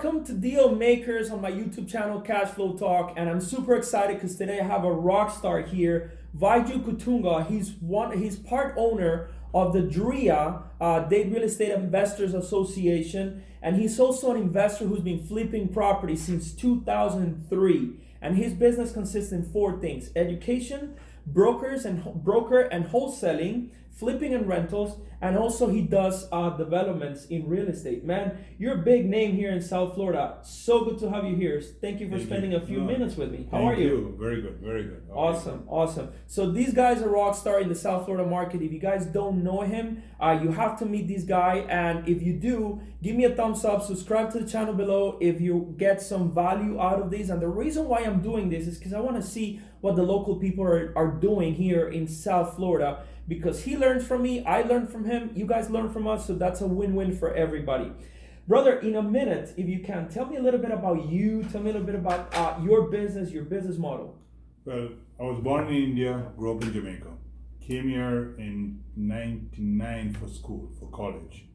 Welcome to Deal Makers on my YouTube channel, Cashflow Talk, and I'm super excited because today I have a rock star here, Viju Kootungal. He's part owner of the DREIA, Dade Real Estate Investors Association, and he's also an investor who's been flipping property since 2003. And his business consists in four things: education, broker and wholesaling, flipping and rentals, and also he does developments in real estate. Man, you're a big name here in South Florida. So good to have you here. Thank you for spending a few minutes with me. How are you? Thank you. Very good, very good. Awesome. So these guys are rock star in the South Florida market. If you guys don't know him, you have to meet this guy. And if you do, give me a thumbs up, subscribe to the channel below if you get some value out of this. And the reason why I'm doing this is because I want to see what the local people are doing here in South Florida, because he learns from me, I learn from him, you guys learn from us, so that's a win-win for everybody. Brother, in a minute, if you can, tell me a little bit about you, tell me a little bit about your business model. Well, I was born in India, grew up in Jamaica, came here in 99 for school, for college,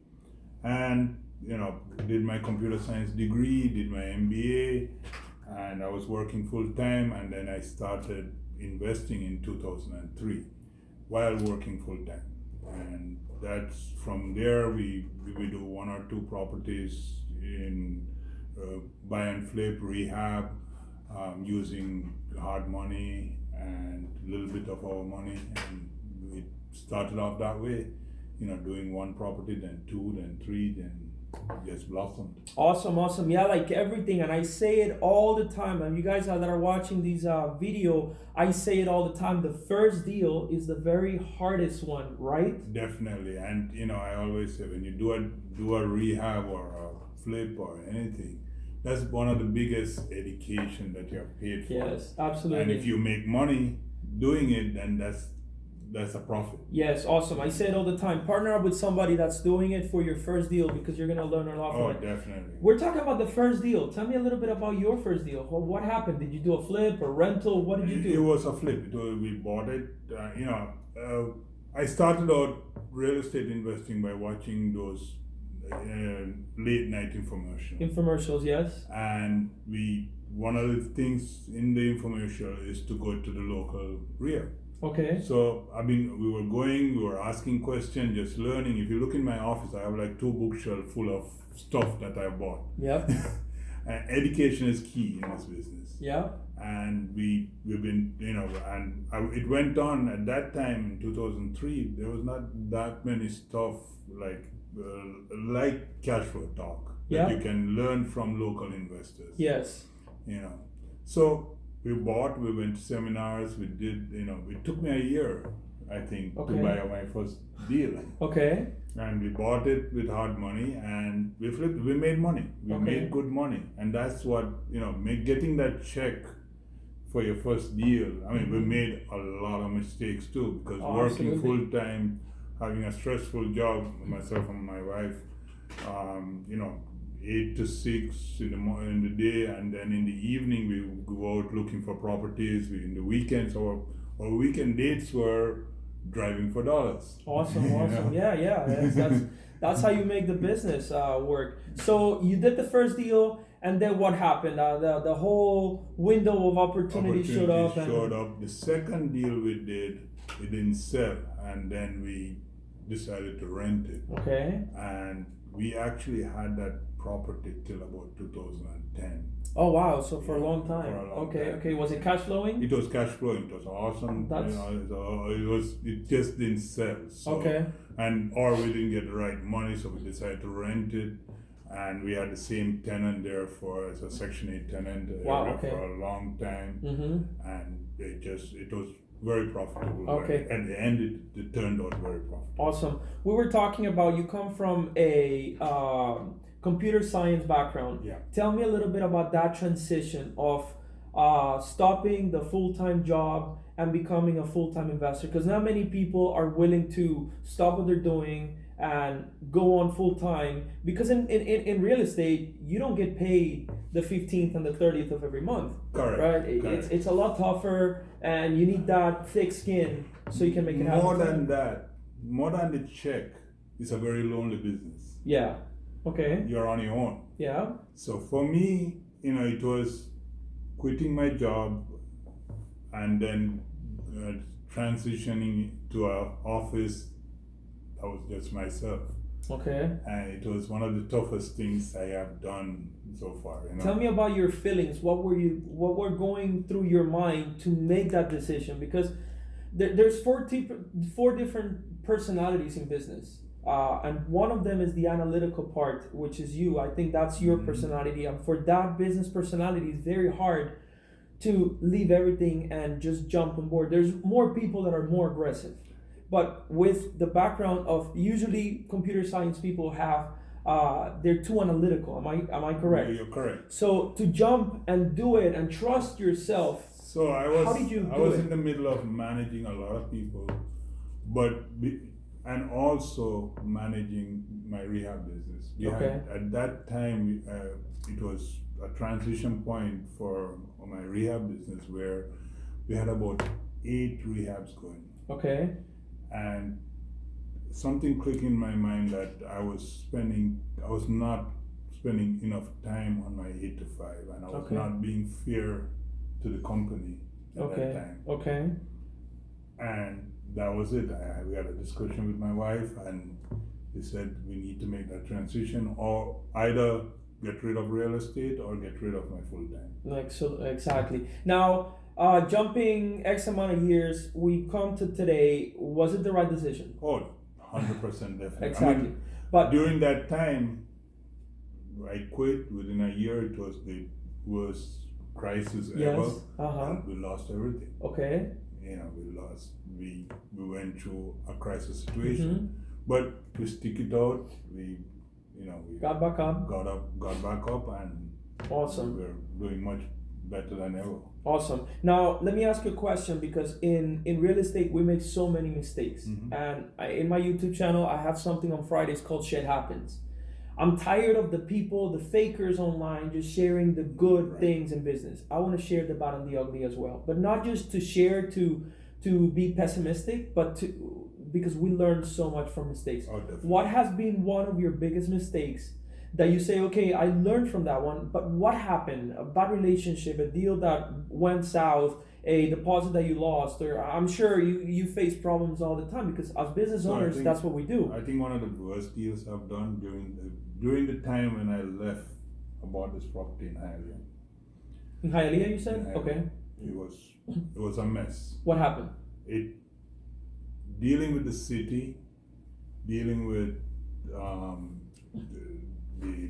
and did my computer science degree, did my MBA, and I was working full-time, and then I started investing in 2003 while working full-time. And that's from there we do one or two properties in buy and flip, rehab, using hard money and a little bit of our money, and we started off that way, doing one property, then two, then three, then just blossomed. Awesome. Yeah, like everything, and I say it all the time. And you guys that are watching these video, I say it all the time. The first deal is the very hardest one, right? Definitely, and I always say when you do a rehab or a flip or anything, that's one of the biggest education that you have paid for. Yes, absolutely. And if you make money doing it, then that's a profit. Yes, awesome. I say it all the time. Partner up with somebody that's doing it for your first deal, because you're gonna learn a lot from it. Oh, definitely. We're talking about the first deal. Tell me a little bit about your first deal. What happened? Did you do a flip or rental? What did you do? It was a flip. We bought it. I started out real estate investing by watching those late night infomercials. Infomercials, yes. And one of the things in the infomercial is to go to the local REIA. Okay. So, we were asking questions, just learning. If you look in my office, I have like 2 bookshelves full of stuff that I bought. Yep. Education is key in this business. Yeah. And we've been, it went on at that time in 2003. There was not that many stuff like Cashflow Talk that you can learn from local investors. Yes. So we went to seminars, we did, it took me a year, I think, to buy my first deal. Okay. And we bought it with hard money, and we flipped, we made money. We made good money. And that's what, getting that check for your first deal. We made a lot of mistakes too, because working full time, having a stressful job, myself and my wife, 8 to 6 in the day, and then in the evening we go out looking for properties. In the weekends, our weekend dates were driving for dollars. Awesome. Yeah. That's how you make the business work. So you did the first deal, and then what happened? The whole window of opportunity showed up. The second deal we did, it didn't sell, and then we decided to rent it. Okay. And we actually had that property till about 2010. Oh wow! So for a long time. For a long time. Okay. Was it cash flowing? It was cash flowing. It was awesome. It just didn't sell. So, or we didn't get the right money, so we decided to rent it. And we had the same tenant there as a Section 8 tenant for a long time. Mm-hmm. And it was very profitable. Okay. At the end, it turned out very profitable. Awesome. We were talking about, you come from a computer science background. Yeah. Tell me a little bit about that transition of stopping the full-time job and becoming a full-time investor, because not many people are willing to stop what they're doing and go on full-time, because in real estate you don't get paid the 15th and the 30th of every month. Correct. Right? Correct. It's a lot tougher, and you need that thick skin so you can make it happen. More than the check, it's a very lonely business. Yeah. Okay. you're on your own. Yeah. So for me, it was quitting my job and then transitioning to an office that was just myself. Okay. And it was one of the toughest things I have done so far. Tell me about your feelings. What were going through your mind to make that decision? Because there's four different personalities in business. And one of them is the analytical part, which is you. I think that's your personality. And for that business personality, it's very hard to leave everything and just jump on board. There's more people that are more aggressive. But with the background of usually computer science people have, they're too analytical. Am I correct? Yeah, you're correct. So to jump and do it and trust yourself. So How did you I do was it? in the middle of managing a lot of people, and also managing my rehab business. Okay. At that time, it was a transition point for my rehab business where we had about 8 rehabs going. Okay. And something clicked in my mind that I was not spending enough time on my 8 to 5, and I was Okay. not being fair to the company at that Okay. time. Okay. And that was it. We had a discussion with my wife, and we said we need to make that transition, or either get rid of real estate or get rid of my full time. Like so exactly. Now, jumping X amount of years, we come to today. Was it the right decision? Oh, 100% definitely. Exactly. But during that time, I quit. Within a year, it was the worst crisis yes. ever. Uh-huh. And we lost everything. Okay. We went through a crisis situation, but we stick it out. We got back up. got back up, and Awesome. we're doing much better than ever. Awesome. Now, let me ask you a question, because in real estate, we make so many mistakes. And in my YouTube channel, I have something on Fridays called Shit Happens. I'm tired of the people, the fakers online, just sharing the good things in business. I want to share the bad and the ugly as well. But not just to share to be pessimistic, but because we learn so much from mistakes. Oh, definitely. What has been one of your biggest mistakes that you say, okay, I learned from that one, but what happened? A bad relationship, a deal that went south, a deposit that you lost, or I'm sure you face problems all the time, because as business owners, that's what we do. I think one of the worst deals I've done during the time when I left, I bought this property in Hialeah. In Hialeah, you said? In Hialeah. Okay. It was a mess. What happened? Dealing with the city, dealing with the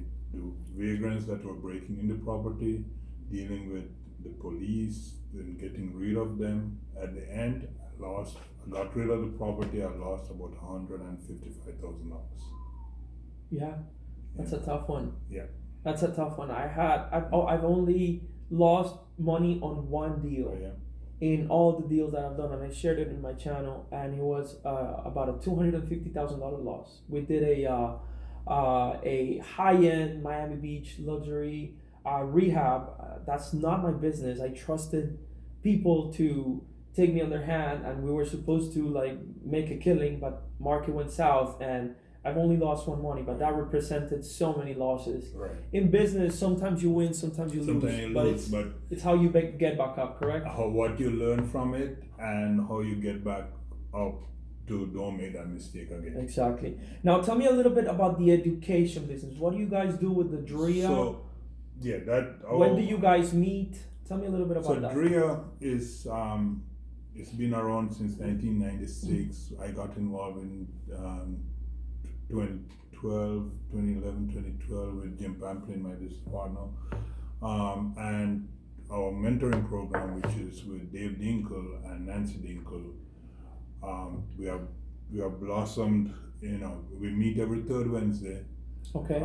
vagrants that were breaking into property, dealing with the police, then getting rid of them. At the end, I got rid of the property. I lost about $155,000. Yeah, that's a tough one. Yeah, that's a tough one. I've only lost money on one deal. yeah. In all the deals that I've done, and I shared it in my channel, and it was about a $250,000 loss. We did a high-end Miami Beach luxury rehab. That's not my business. I trusted people to take me on their hand, and we were supposed to like make a killing, but market went south, and I've only lost one money, but that represented so many losses. Right. In business, sometimes you win, sometimes you lose. But it's how you get back up, correct? What you learn from it and how you get back up to don't make that mistake again. Exactly. Now, tell me a little bit about the education business. What do you guys do with the DREIA? So, yeah, when do you guys meet? Tell me a little bit about that. So DREIA is it's been around since 1996. I got involved in 2012 with Jim Pamplin, my business partner, and our mentoring program, which is with Dave Dinkle and Nancy Dinkle. We have blossomed. We meet every third Wednesday. Okay.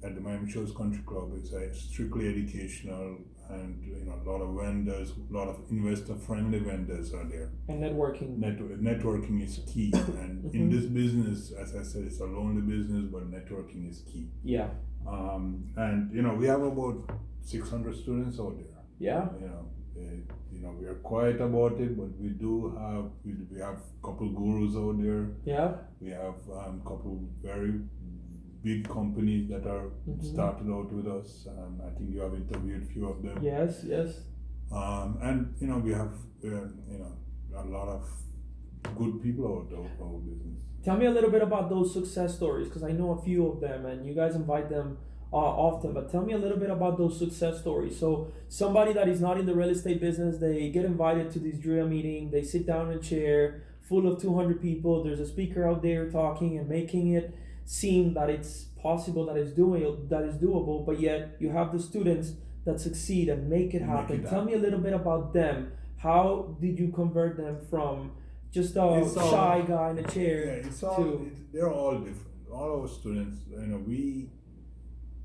At the Miami Shores Country Club. It's strictly educational, and a lot of vendors, a lot of investor-friendly vendors are there. And networking. Networking is key, and in this business, as I said, it's a lonely business, but networking is key. Yeah. And we have about 600 students out there. Yeah. We are quiet about it, but we have a couple gurus out there. Yeah. We have a couple very big companies that are started out with us. I think you have interviewed a few of them. Yes, yes. And we have a lot of good people out of our business. Tell me a little bit about those success stories, because I know a few of them, and you guys invite them often. But tell me a little bit about those success stories. So somebody that is not in the real estate business, they get invited to this DREIA meeting. They sit down in a chair full of 200 people. There's a speaker out there talking and making it seem that it's possible, that is doable. But yet you have the students that succeed and make it happen. Tell me a little bit about them. How did you convert them from just a shy guy in a chair they're all different. All our students,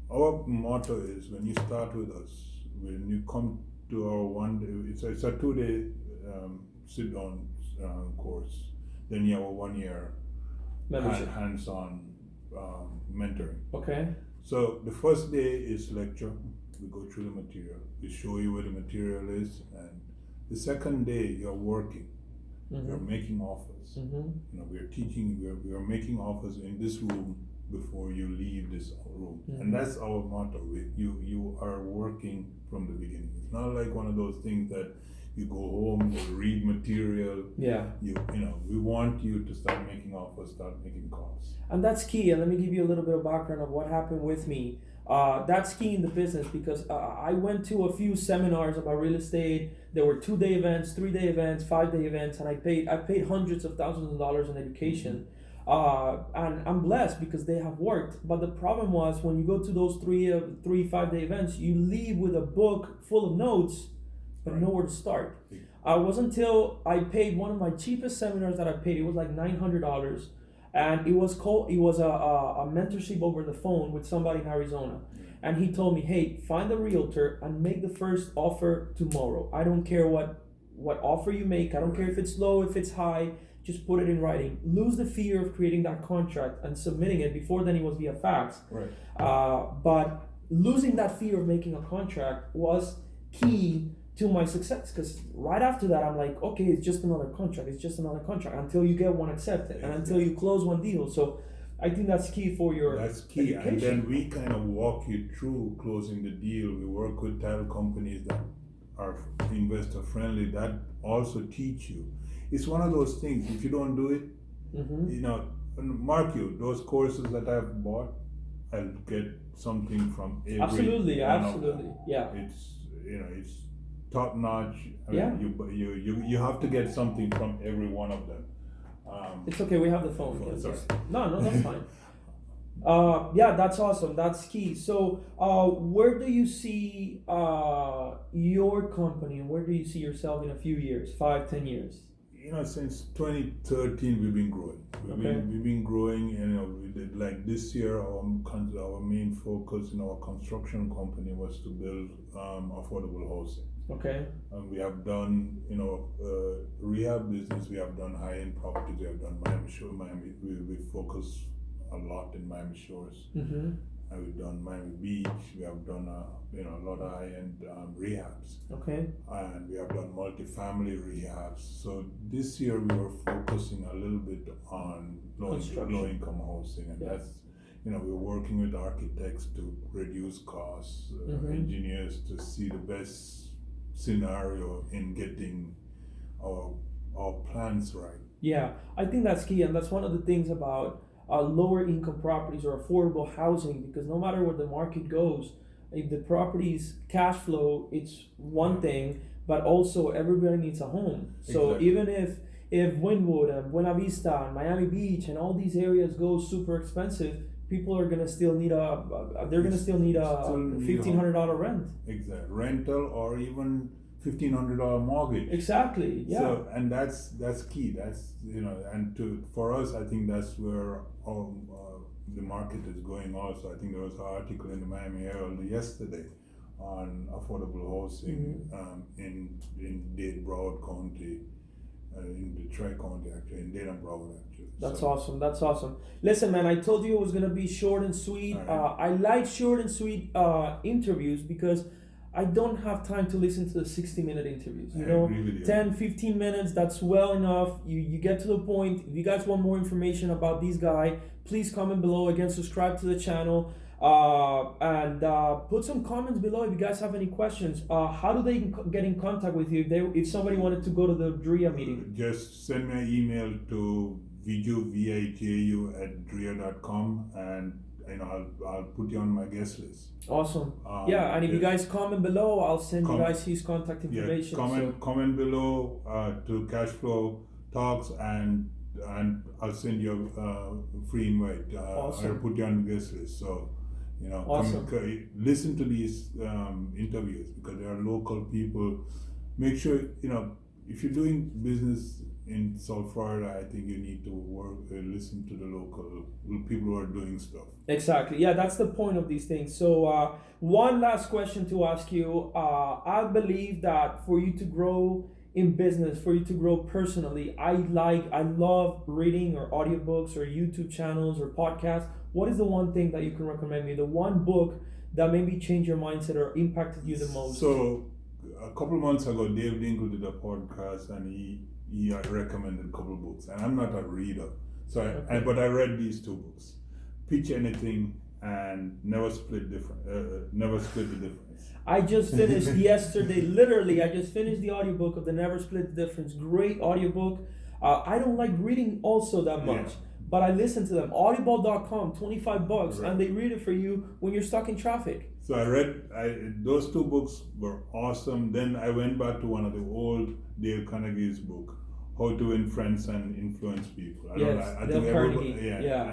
our motto is, when you start with us, when you come to our it's a 2-day sit down course. Then you have a 1-year hands-on mentoring. Okay. So the first day is lecture. We go through the material. We show you where the material is, and the second day you're working. We're making offers. We're teaching. We are making offers in this room before you leave this room, and that's our motto. You are working from the beginning. It's not like one of those things that you go home, you read material. Yeah. We want you to start making offers, start making calls. And that's key. And let me give you a little bit of background of what happened with me. That's key in the business, because I went to a few seminars about real estate. There were 2-day events, 3-day events, 5-day events, and I paid hundreds of thousands of dollars in education. And I'm blessed because they have worked. But the problem was, when you go to those 5-day events, you leave with a book full of notes, but nowhere to start. It wasn't until I paid one of my cheapest seminars that I paid. It was like $900. And it was a mentorship over the phone with somebody in Arizona. And he told me, hey, find a realtor and make the first offer tomorrow. I don't care what offer you make. I don't care if it's low, if it's high. Just put it in writing. Lose the fear of creating that contract and submitting it. Before then, it was via fax. Right. But losing that fear of making a contract was key to my success, because right after that I'm like, okay, it's just another contract, until you get one accepted and until you close one deal. So I think that's key for your education. And then we kind of walk you through closing the deal. We work with title companies that are investor friendly, that also teach you. It's one of those things, if you don't do it, mark you, those courses that I've bought, I'll get something from every absolutely. Yeah. It's top notch. You have to get something from every one of them. It's okay. We have the phone. Sorry. No, that's fine. That's awesome. That's key. So, where do you see your company, and where do you see yourself in a few years, 5, 10 years? Since 2013, we've been growing. We've been growing. Like this year, our main focus in our construction company was to build affordable housing. Okay. We have done, rehab business. We have done high-end properties. We have done Miami. We focus a lot in Miami Shores. And we've done Miami Beach. We have done a lot of high-end rehabs. Okay. And we have done multifamily rehabs. So this year we were focusing a little bit on low-income housing, and that's we're working with architects to reduce costs, engineers to see the best scenario in getting our plans right. Yeah, I think that's key, and that's one of the things about lower income properties or affordable housing, because no matter where the market goes, if the property's cash flow, it's one thing, but also everybody needs a home. So exactly. Even if Wynwood and Buena Vista and Miami Beach and all these areas go super expensive, people are gonna still need a $1,500 rent. Exactly, rental or even $1,500 mortgage. Exactly. Yeah. So, and that's key. That's and for us, I think that's where the market is going. Also, I think there was an article in the Miami Herald yesterday on affordable housing in Dade, Broward County, in the Tri-County actually, in Dade and Broward actually. That's awesome. Listen, man, I told you it was gonna be short and sweet. Right. I like short and sweet interviews because I don't have time to listen to the 60-minute interviews. You I know, agree with you. 10, 15 minutes, that's well enough. You get to the point. If you guys want more information about this guy, please comment below. Again, subscribe to the channel. And put some comments below if you guys have any questions. How do they get in contact with you if somebody wanted to go to the DREIA meeting? Just send me an email to Viju, VIJU at DREIA.com, and I'll put you on my guest list. Awesome. Yeah, and if you guys comment below, I'll send you guys his contact information. Comment below to Cashflow Talks, and I'll send you a free invite. Awesome. I'll put you on the guest list. So, Awesome. listen to these interviews, because they are local people. Make sure, if you're doing business in South Florida, I think you need to listen to the local people who are doing stuff. Exactly. Yeah, that's the point of these things. So one last question to ask you. I believe that for you to grow in business, for you to grow personally, I love reading or audiobooks or YouTube channels or podcasts. What is the one thing that you can recommend me? The one book that maybe changed your mindset or impacted you the most? So a couple of months ago, Dave Dinkle did a podcast, and he recommended a couple of books. And I'm not a reader, but I read these two books: Pitch Anything and Never Split the Difference. I just finished yesterday, literally, I just finished the audiobook of the Never Split the Difference. Great audiobook. I don't like reading also that much, but I listen to them. Audible.com, $25, right, and they read it for you when you're stuck in traffic. So I read those two books were awesome. Then I went back to one of the old Dale Carnegie's book, How to Win Friends and Influence People. I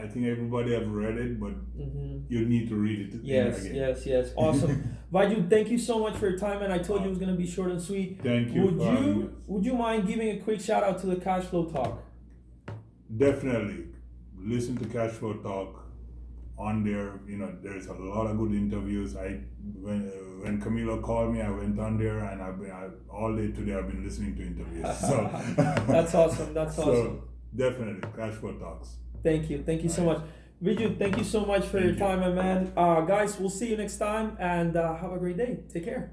think everybody have read it, but you need to read it again. Yes. Awesome. Viju, thank you so much for your time, and I told you it was going to be short and sweet. Thank you. Would you mind giving a quick shout out to the Cashflow Talk? Definitely. Listen to Cashflow Talk. On there, there's a lot of good interviews. When Camilo called me, I went on there, and all day today I've been listening to interviews. So that's awesome. That's awesome. So definitely, Cashflow Talks. Thank you so much, Viju. Thank you so much for your time, my man. Guys, we'll see you next time, and have a great day. Take care.